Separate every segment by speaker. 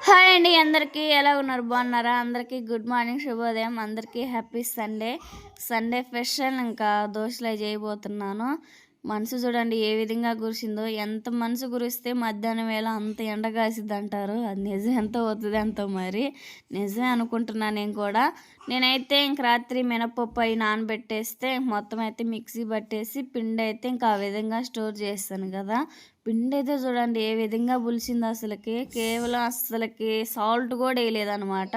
Speaker 1: Hi అండి, అందరికీ ఎలా ఉన్నారు? బాగున్నారా? అందరికీ గుడ్ మార్నింగ్, శుభోదయం. అందరికీ హ్యాపీ సండే. సండే స్పెషల్ ఇంకా దోశలు చేయబోతున్నాను. మనసు చూడండి ఏ విధంగా కురిసిందో. ఎంత మనసు కురిస్తే మధ్యాహ్నం వేళ అంత ఎండ కాసిద్ది అంటారు. అది నిజం ఎంత అవుతుంది అంత మరి నిజమే అనుకుంటున్నాను నేను కూడా. నేనైతే ఇంక రాత్రి మినపప్పు అవి నానబెట్టేస్తే మొత్తం అయితే మిక్సీ పట్టేసి పిండి అయితే ఇంకా ఆ విధంగా స్టోర్ చేస్తాను కదా. పిండి అయితే చూడండి ఏ విధంగా పులిసింది. కేవలం అసలుకి సాల్ట్ కూడా వేయలేదనమాట.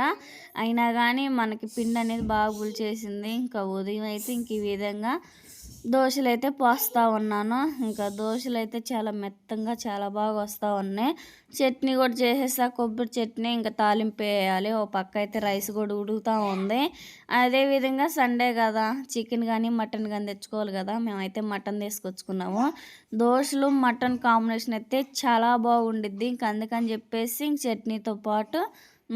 Speaker 1: అయినా కానీ మనకి పిండి అనేది బాగా పులిచేసింది. ఇంకా ఉదయం అయితే ఇంక ఈ విధంగా దోశలు అయితే పోస్తూ ఉన్నాను. ఇంకా దోశలు అయితే చాలా మెత్తంగా చాలా బాగా వస్తూ ఉన్నాయి. చట్నీ కూడా చేసేసా, కొబ్బరి చట్నీ. ఇంకా తాలింపు వేయాలి. ఓ పక్క అయితే రైస్ కూడా ఉడుకుతూ ఉంది. అదేవిధంగా సండే కదా, చికెన్ కానీ మటన్ కానీ తెచ్చుకోవాలి కదా. మేమైతే మటన్ తీసుకొచ్చుకున్నాము. దోశలు మటన్ కాంబినేషన్ అయితే చాలా బాగుండిద్ది. ఇంక అందుకని చెప్పేసి చట్నీతో పాటు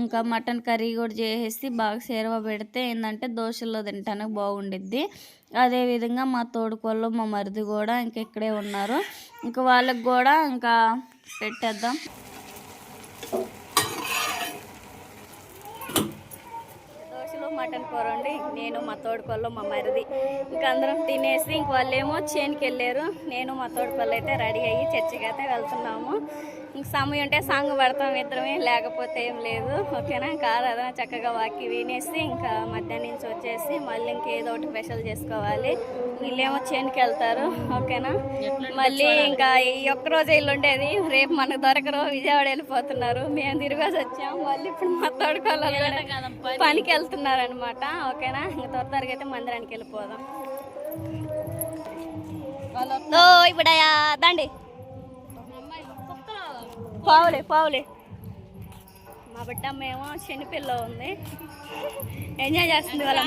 Speaker 1: ఇంకా మటన్ కర్రీ కూడా చేసేసి బాగా సేరవ పెడితే ఏంటంటే దోశల్లో తినడానికి బాగుండిద్ది. అదేవిధంగా మా తోడుకోళ్ళు మా మరిది కూడా ఇక్కడే ఉన్నారు. ఇంకా వాళ్ళకి కూడా ఇంకా పెట్టేద్దాం. దోశలు మటన్ కూర వండి నేను మా తోడుకోళ్ళు మా మరిది ఇంకా అందరం తినేసి ఇంక వాళ్ళేమో చేనుకి వెళ్ళారు. నేను మా తోడుకోళ్ళు అయితే రెడీ అయ్యి చర్చికి అయితే వెళ్తున్నాము. ఇంక సమయం ఉంటే సాంగ్ పడతాం ఇద్దరమే, లేకపోతే ఏం లేదు. ఓకేనా? ఇంకా ఆరాధన చక్కగా వాకి వినేసి ఇంకా మధ్యాహ్నం నుంచి వచ్చేసి మళ్ళీ ఇంకేదో ఒకటి స్పెషల్ చేసుకోవాలి. వీళ్ళేమో చేనుకి వెళ్తారు. ఓకేనా? మళ్ళీ ఇంకా ఈ ఒక్కరోజు ఇల్లు ఉండేది, రేపు మనకు దొరకరు, విజయవాడ వెళ్ళిపోతున్నారు. మేము తిరిగేసి వచ్చాము. మళ్ళీ ఇప్పుడు మా తోడుకోవాలి పనికి వెళ్తున్నారు అనమాట. ఓకేనా? ఇంకా త్వరగా అయితే మందిరానికి వెళ్ళిపోదాం. ఇప్పుడయా దండి పావులే మా బిడ్డ మేము శనిపిల్ల ఉంది, ఎంజాయ్ చేస్తుంది. వాళ్ళ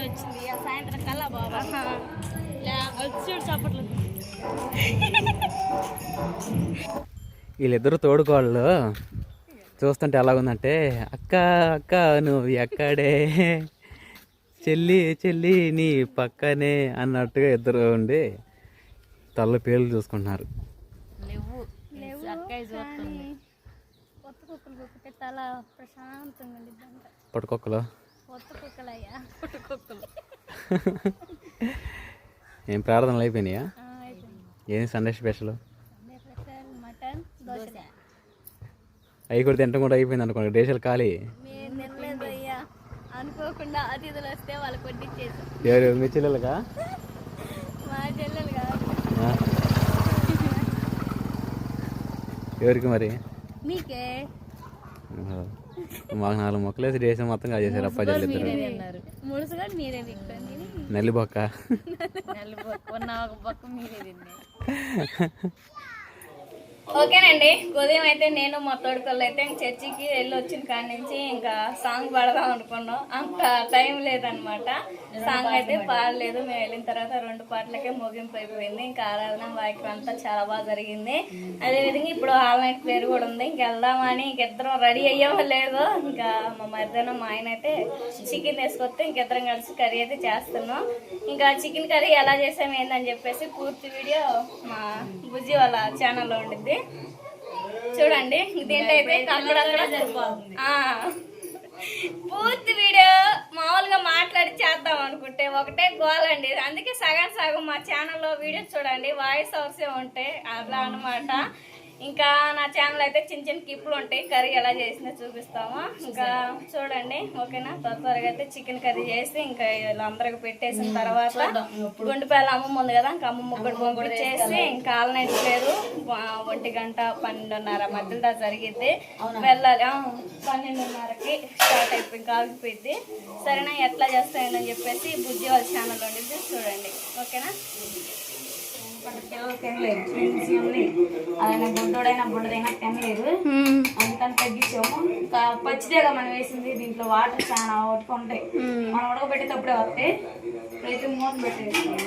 Speaker 1: వచ్చింది సాయంత్రం కల్లా బాబా చప్పట్లు.
Speaker 2: వీళ్ళిద్దరు తోడుకోళ్ళు చూస్తుంటే ఎలా ఉందంటే, అక్క అక్క నువ్వు ఎక్కడే, చెల్లి చెల్లి నీ పక్కనే అన్నట్టుగా ఇద్దరు ఉండి తల్ల పేర్లు చూసుకుంటున్నారు. పొట్టుకొక్కలు ఏం ప్రార్థనలు అయిపోయినాయా? ఏం సండే స్పెషల్? అవి కూడా తింటాం కూడా అయిపోయింది అనుకోండి. డేషలు ఖాళీ.
Speaker 1: అనుకోకుండా అతిథులు వస్తే వాళ్ళకి వడ్డించేసి.
Speaker 2: ఎవరు మీ చెల్లెలుగా?
Speaker 1: మా చెల్లెలు కాదు.
Speaker 2: ఎవరికి మరి?
Speaker 1: మీకే.
Speaker 2: మాకు 4 మొక్కలు వేసి డేషన్ మొత్తం కాజేశారు. అప్ప చెల్లిద్దరు నల్లిబొక్క
Speaker 1: ఓకేనండి. ఉదయం అయితే నేను మా తోడుకోళ్ళు అయితే చర్చికి వెళ్ళి వచ్చిన కాడి నుంచి ఇంకా సాంగ్ పాడదాం అనుకున్నాం. అంత టైం లేదనమాట. సాంగ్ అయితే పాడలేదు. మేము వెళ్ళిన తర్వాత 2 పాటలకే ముగింపు అయిపోయింది. ఇంకా ఆరాధన వాయికం అంతా చాలా బాగా జరిగింది. అదేవిధంగా ఇప్పుడు ఆల్ నైట్ ప్రేయర్ కూడా ఉంది. ఇంక వెళ్దామని ఇంకిద్దరం రెడీ అయ్యామో లేదో. ఇంకా మా మధ్యాహ్నం మా ఆయన అయితే చికెన్ తీసుకొస్తే ఇంకిద్దరం కలిసి కర్రీ అయితే చేస్తున్నాం. ఇంకా చికెన్ కర్రీ ఎలా చేసాము ఏందని చెప్పేసి పూర్తి వీడియో మా బుజ్జి వాళ్ళ ఛానల్లో ఉండిద్ది, చూడండి. దీంట్లో అయితే పూర్తి వీడియో మామూలుగా మాట్లాడి చేద్దాం అనుకుంటే ఒకటే గోలండి. అందుకే సగం మా ఛానల్లో వీడియోస్ చూడండి, వాయిస్ ఓవర్సే ఉంటాయి అట్లా అనమాట. ఇంకా నా ఛానల్ అయితే చిన్న క్లిప్లు ఉంటాయి, కర్రీ ఎలా చేసిందో చూపిస్తాము. ఇంకా చూడండి. ఓకేనా? త్వరగా అయితే చికెన్ కర్రీ చేసి ఇంకా వీళ్ళందరికి పెట్టేసిన తర్వాత గుండెపాయలు అమ్మమ్మ ఉంది కదా, ఇంకా అమ్మ ముగ్గురు చేసి ఇంకా ఆల్ నైట్ లేదు 1 గంట 12:30 మధ్యలో జరిగిద్ది. వెళ్ళాలి 12:30కి స్టార్ట్ అయిపోయి ఇంకా ఆగిపోయింది. సరేనా? ఎట్లా చేస్తాయని చెప్పేసి బుజ్జి వాళ్ళ ఛానల్ ఉండేది చూడండి. ఓకేనా?
Speaker 3: అలానే బుడ్డోడైనా బుడ్డదైనా తినలేదు, అందుకని తగ్గించాము. ఇంకా పచ్చిదేగా మనం వేసింది, దీంట్లో వాటర్ చాలా ఉంటాయి. మనం ఉడకబెట్టేటప్పుడే వస్తాయి. అయితే మూత పెట్టేసుకోండి.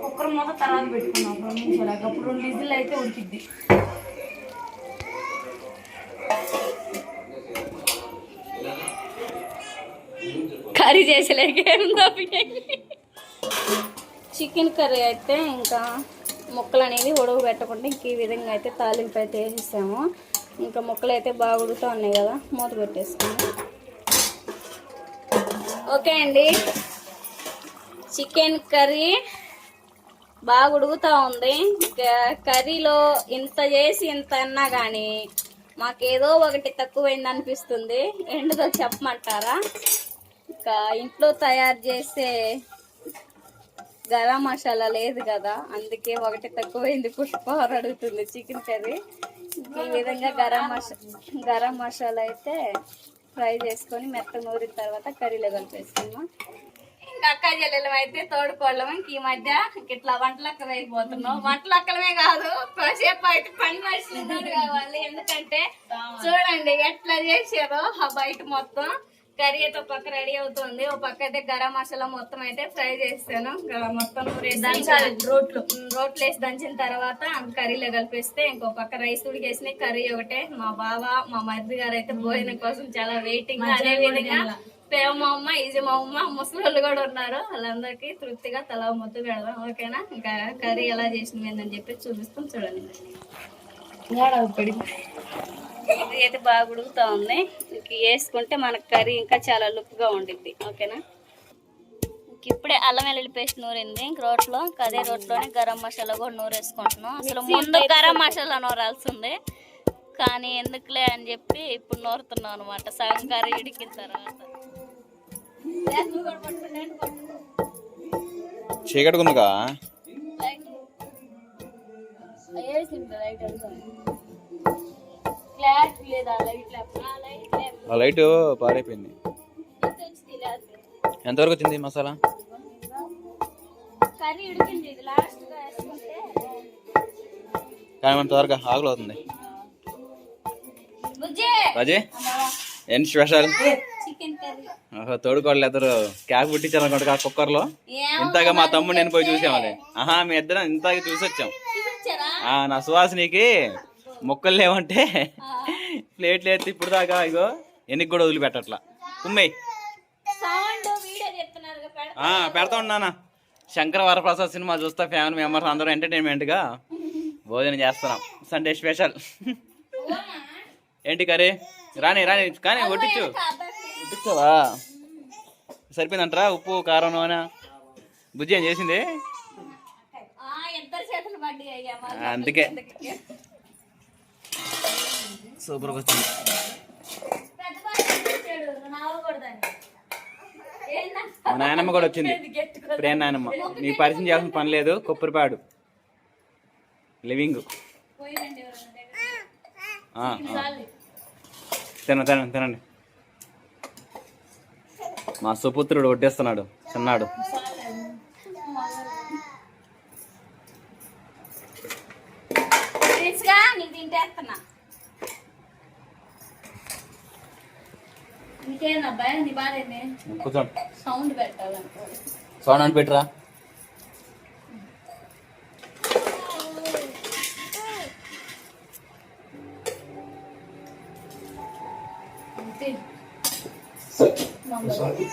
Speaker 3: కుక్కర్ మూత తర్వాత పెట్టుకున్నాం 2 నిమిషాలు. అప్పుడు 2 విజిల్ అయితే ఉడికిద్ది.
Speaker 1: కర్రీ చేసలేక చికెన్ కర్రీ అయితే ఇంకా ముక్కలు అనేది ఉడకబెట్టకుండా ఇంక ఈ విధంగా అయితే తాలింపు అయితే వేసేసాము. ఇంకా ముక్కలు అయితే బాగా ఉడుకుతూ ఉన్నాయి కదా, మూత పెట్టేసుకుందాం. ఓకే అండి, చికెన్ కర్రీ బాగా ఉడుకుతూ ఉంది. ఇంకా కర్రీలో ఇంత చేసి ఇంత అన్నా కానీ మాకేదో ఒకటి తక్కువైంది అనిపిస్తుంది. ఎండుదో చెప్పమంటారా? ఇంకా ఇంట్లో తయారు చేసే గరం మసాలా లేదు కదా, అందుకే ఒకటి తక్కువైంది పుష్ప అడుగుతుంది చికెన్ కర్రీ. ఈ విధంగా గరం మసాలా అయితే ఫ్రై చేసుకొని మెత్తగా నూరిన తర్వాత కర్రీలో కలిపేసుకున్నాం. ఇంకా అక్క చెల్లెలం అయితే తోడుకోవడం ఇంక ఈ మధ్య ఇట్లా వంటలక్కలు అయిపోతున్నాం. వంటలక్కలమే కాదు, కాసేపు అయితే పని మనుషులు కావాలి. ఎందుకంటే చూడండి ఎట్లా చేసారో ఆ బయట మొత్తం. కర్రీ అయితే ఒక పక్క రెడీ అవుతుంది, ఒక పక్క అయితే గరం మసాలా మొత్తం అయితే ఫ్రై చేస్తాను. మొత్తం రోట్లు వేసి దంచిన తర్వాత కర్రీలో కలిపేస్తే ఇంకో పక్క రైస్ ఉడికేసిన కర్రీ ఒకటే. మా బావ మా మరిది గారు అయితే భోజనం కోసం చాలా వెయిటింగ్. అదే విధంగా మా అమ్మ మా అమ్మ ముసలి కూడా ఉన్నారు. వాళ్ళందరికీ తృప్తిగా తలా ముద్దు పెడదాం. ఓకేనా? ఇంకా కర్రీ ఎలా చేసింది ఏందని చెప్పి చూపిస్తాం. చూడండి, ఇది అయితే బాగా ఉడుకుతా ఉంది. ఇంక వేసుకుంటే మనకు కర్రీ ఇంకా చాలా లుక్గా ఉండిద్ది. ఓకేనా? ఇంక ఇప్పుడే అల్లం వెల్లుల్లి పేస్ట్ నూరింది ఇంక రోట్లో. అదే రోట్లోనే గరం మసాలా కూడా నూరేసుకుంటున్నాం. అసలు ముందు గరం మసాలా నూరాల్సింది, కానీ ఎందుకులే అని చెప్పి ఇప్పుడు నూరుతున్నాం అనమాట. సగం కర్రీ ఉడికిన తర్వాత.
Speaker 4: చీకటిగా లైట్ పాడైపోయింది. ఎంతవరకు వచ్చింది మసాలా?
Speaker 1: కర్రీ ఉడికింది, ఇది లాస్ట్ గా వేసుకుంటే
Speaker 4: కానీ మన త్వరగా ఆకులు అవుతుంది. రాజే ఏంటి స్పెషల్?
Speaker 1: Chicken curry.
Speaker 4: తోడుకోవాలి ఇద్దరు క్యాక్ పుట్టించారనుకుంటా కుక్కర్ లో. ఇంతగా మా తమ్ముడు నేను పోయి చూసామని. మీ ఇద్దరం ఇంతగా చూసి వచ్చాం. నా సువాసినికి మొక్కలు లేవంటే ప్లేట్లు ఎత్తి ఇప్పుడు దాకా ఇగో ఎన్నికి కూడా వదిలిపెట్టట్లా. కుమ్మై పెడతా ఉన్నానా. శంకర వరప్రసాద్ సినిమా చూస్తా ఫ్యామిలీ మెంబర్స్ అందరూ ఎంటర్టైన్మెంట్ గా భోజనం చేస్తున్నాం. Sunday special. ఏంటి కర్రీ? రాని కానీ వడ్డించావా? సరిపోయిందంటారా? ఉప్పు కారం నూనె బుజ్జి ఏం చేసింది? అందుకే సూపర్గా వచ్చింది. మా నాయనమ్మ కూడా వచ్చింది. ప్రేమ నాయనమ్మ. నీకు పరిచయం చేయాల్సిన పని లేదు. కొబ్బరిపాడు లివింగ్. తినండి. మా సుపుత్రుడు వడ్డేస్తున్నాడు చిన్నాడు. కూర్చోండి. సౌండ్ అని పెట్టరా.
Speaker 5: Sorry.